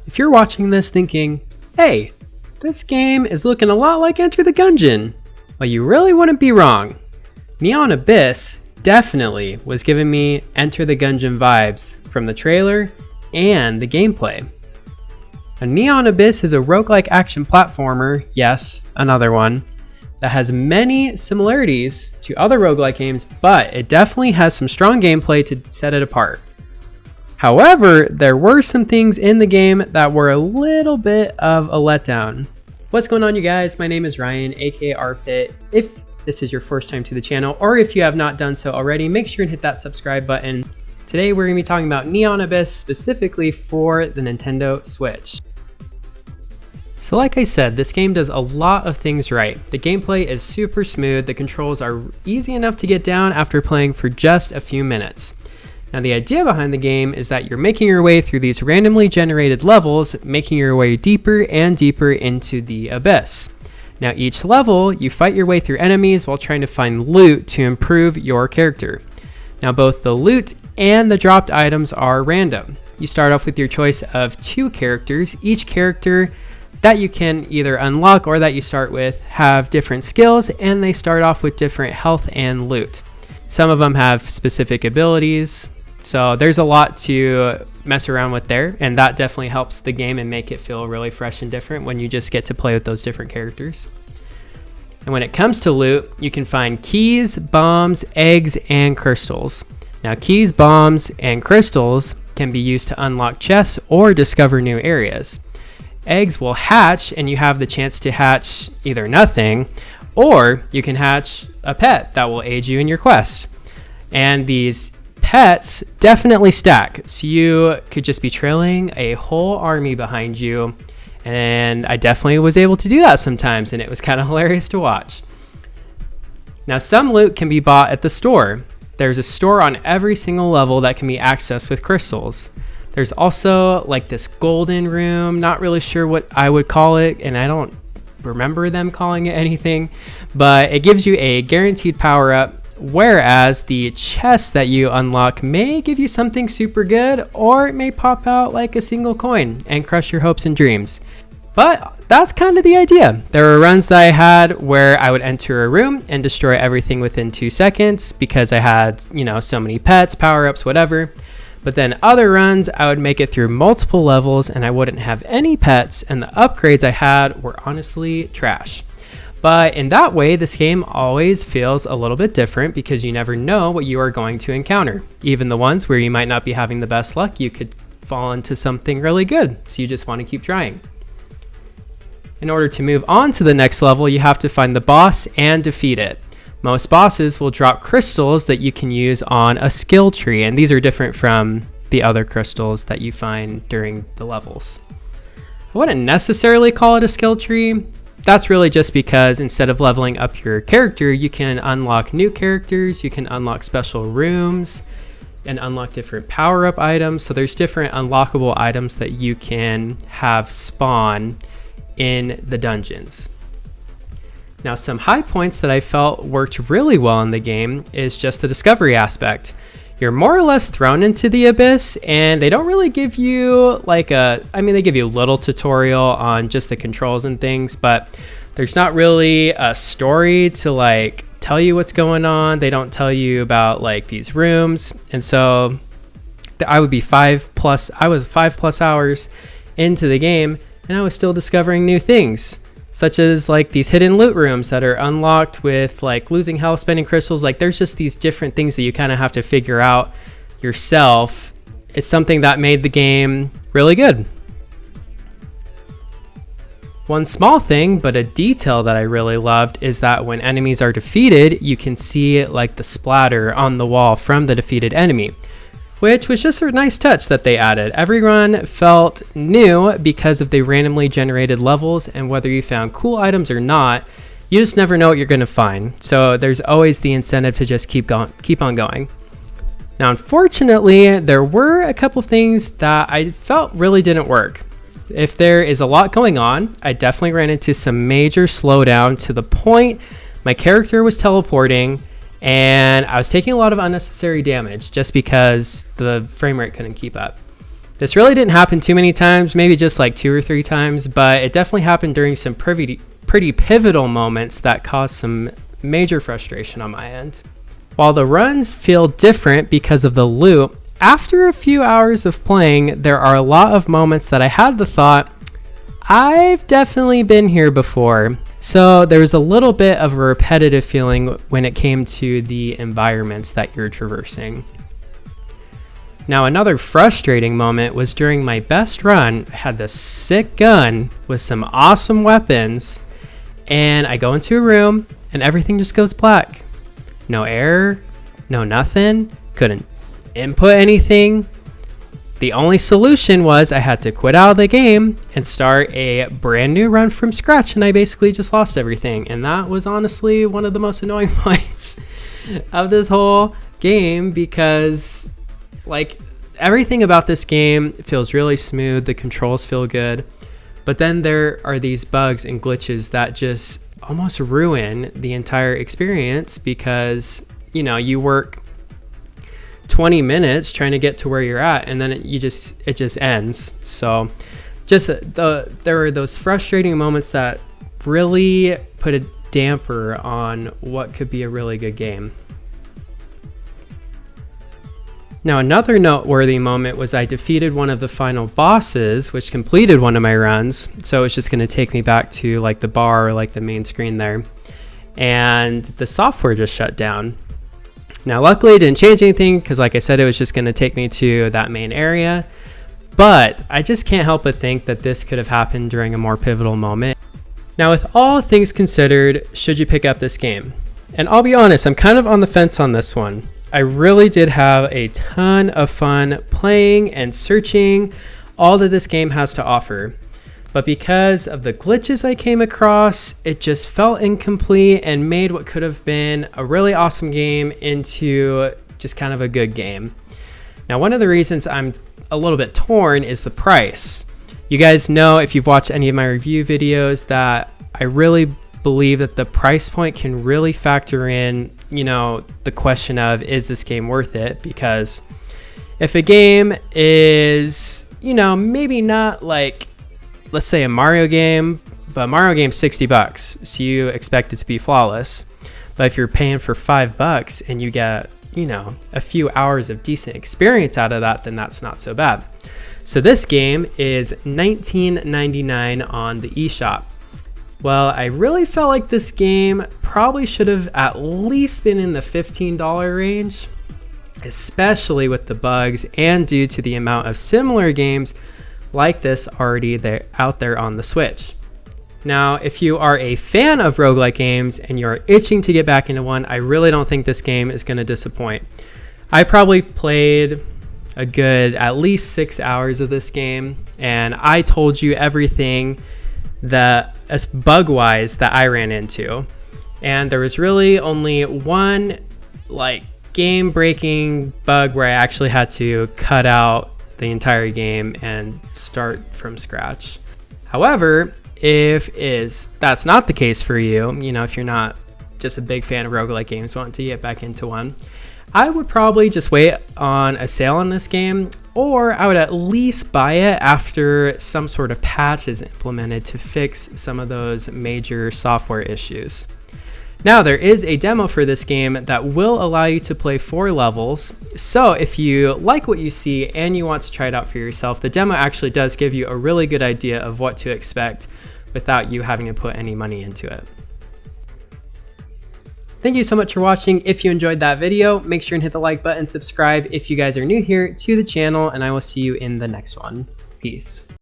If you're watching this thinking, hey, this game is looking a lot like Enter the Gungeon, well, you really wouldn't be wrong. Neon Abyss definitely was giving me Enter the Gungeon vibes from the trailer and the gameplay. Neon Abyss is a roguelike action platformer, yes, another one, that has many similarities to other roguelike games, but it definitely has some strong gameplay to set it apart. However, there were some things in the game that were a little bit of a letdown. What's going on, you guys? My name is Ryan, aka Arpit. If this is your first time to the channel, or if you have not done so already, make sure and hit that subscribe button. Today we're going to be talking about Neon Abyss specifically for the Nintendo Switch. So like I said, this game does a lot of things right. The gameplay is super smooth, the controls are easy enough to get down after playing for just a few minutes. Now the idea behind the game is that you're making your way through these randomly generated levels, making your way deeper and deeper into the abyss. Now each level, you fight your way through enemies while trying to find loot to improve your character. Now both the loot and the dropped items are random. You start off with your choice of 2 characters. Each character that you can either unlock or that you start with have different skills, and they start off with different health and loot. Some of them have specific abilities. So there's a lot to mess around with there, and that definitely helps the game and make it feel really fresh and different when you just get to play with those different characters. And when it comes to loot, you can find keys, bombs, eggs, and crystals. Now keys, bombs, and crystals can be used to unlock chests or discover new areas. Eggs will hatch, and you have the chance to hatch either nothing, or you can hatch a pet that will aid you in your quest. And these pets definitely stack, so you could just be trailing a whole army behind you, and I definitely was able to do that sometimes, and it was kind of hilarious to watch. Now some loot can be bought at the store. There's a store on every single level that can be accessed with crystals. There's also like this golden room, not really sure what I would call it, and I don't remember them calling it anything, but it gives you a guaranteed power up. Whereas the chests that you unlock may give you something super good, or it may pop out like a single coin and crush your hopes and dreams. But that's kind of the idea. There were runs that I had where I would enter a room and destroy everything within 2 seconds because I had, so many pets, power-ups, whatever. But then other runs, I would make it through multiple levels and I wouldn't have any pets, and the upgrades I had were honestly trash. But in that way, this game always feels a little bit different because you never know what you are going to encounter. Even the ones where you might not be having the best luck, you could fall into something really good, so you just want to keep trying. In order to move on to the next level, you have to find the boss and defeat it. Most bosses will drop crystals that you can use on a skill tree, and these are different from the other crystals that you find during the levels. I wouldn't necessarily call it a skill tree. That's really just because instead of leveling up your character, you can unlock new characters, you can unlock special rooms, and unlock different power-up items. So there's different unlockable items that you can have spawn in the dungeons. Now, some high points that I felt worked really well in the game is just the discovery aspect. You're more or less thrown into the abyss, and they don't really give you they give you a little tutorial on just the controls and things, but there's not really a story to tell you what's going on. They don't tell you about these rooms. And so I was 5+ hours into the game, and I was still discovering new things, such as these hidden loot rooms that are unlocked with losing health, spending crystals. There's just these different things that you kind of have to figure out yourself. It's something that made the game really good. One small thing, but a detail that I really loved, is that when enemies are defeated, you can see the splatter on the wall from the defeated enemy, which was just a nice touch that they added. Every run felt new because of the randomly generated levels, and whether you found cool items or not, you just never know what you're going to find. So there's always the incentive to just keep on going. Now, unfortunately, there were a couple of things that I felt really didn't work. If there is a lot going on, I definitely ran into some major slowdown to the point my character was teleporting and I was taking a lot of unnecessary damage just because the frame rate couldn't keep up. This really didn't happen too many times, maybe just like 2 or 3 times, but it definitely happened during some pretty pivotal moments that caused some major frustration on my end. While the runs feel different because of the loop, after a few hours of playing, there are a lot of moments that I had the thought, I've definitely been here before. So there was a little bit of a repetitive feeling when it came to the environments that you're traversing. Now, another frustrating moment was during my best run. I had this sick gun with some awesome weapons, and I go into a room and everything just goes black. No error, no nothing, couldn't input anything. The only solution was I had to quit out of the game and start a brand new run from scratch, and I basically just lost everything. And that was honestly one of the most annoying points of this whole game, because like everything about this game feels really smooth, the controls feel good, but then there are these bugs and glitches that just almost ruin the entire experience, because you know, you work 20 minutes trying to get to where you're at, and then it just ends. So there were those frustrating moments that really put a damper on what could be a really good game. Now, another noteworthy moment was I defeated one of the final bosses, which completed one of my runs. So it's just going to take me back to like the bar or like the main screen there. And the software just shut down. Now, luckily it didn't change anything, because like I said, it was just going to take me to that main area. But I just can't help but think that this could have happened during a more pivotal moment. Now, with all things considered, should you pick up this game? And I'll be honest, I'm kind of on the fence on this one. I really did have a ton of fun playing and searching all that this game has to offer. But because of the glitches I came across, it just felt incomplete and made what could have been a really awesome game into just kind of a good game. Now, one of the reasons I'm a little bit torn is the price. You guys know, if you've watched any of my review videos, that I really believe that the price point can really factor in, you know, the question of, is this game worth it? Because if a game is, you know, maybe not like, let's say a Mario game, but Mario game's $60, so you expect it to be flawless. But if you're paying for $5 and you get, you know, a few hours of decent experience out of that, then that's not so bad. So this game is $19.99 on the eShop. Well, I really felt like this game probably should have at least been in the $15 range, especially with the bugs and due to the amount of similar games like this already out there on the Switch. Now, if you are a fan of roguelike games and you're itching to get back into one, I really don't think this game is going to disappoint. I probably played a good at least 6 hours of this game, and I told you everything that as bug-wise that I ran into. And there was really only one like game-breaking bug where I actually had to cut out the entire game and start from scratch. However, if that's not the case for you, you know, if you're not just a big fan of roguelike games, wanting to get back into one, I would probably just wait on a sale on this game, or I would at least buy it after some sort of patch is implemented to fix some of those major software issues. Now, there is a demo for this game that will allow you to play 4 levels. So if you like what you see and you want to try it out for yourself, the demo actually does give you a really good idea of what to expect without you having to put any money into it. Thank you so much for watching. If you enjoyed that video, make sure and hit the like button, subscribe if you guys are new here to the channel, and I will see you in the next one. Peace.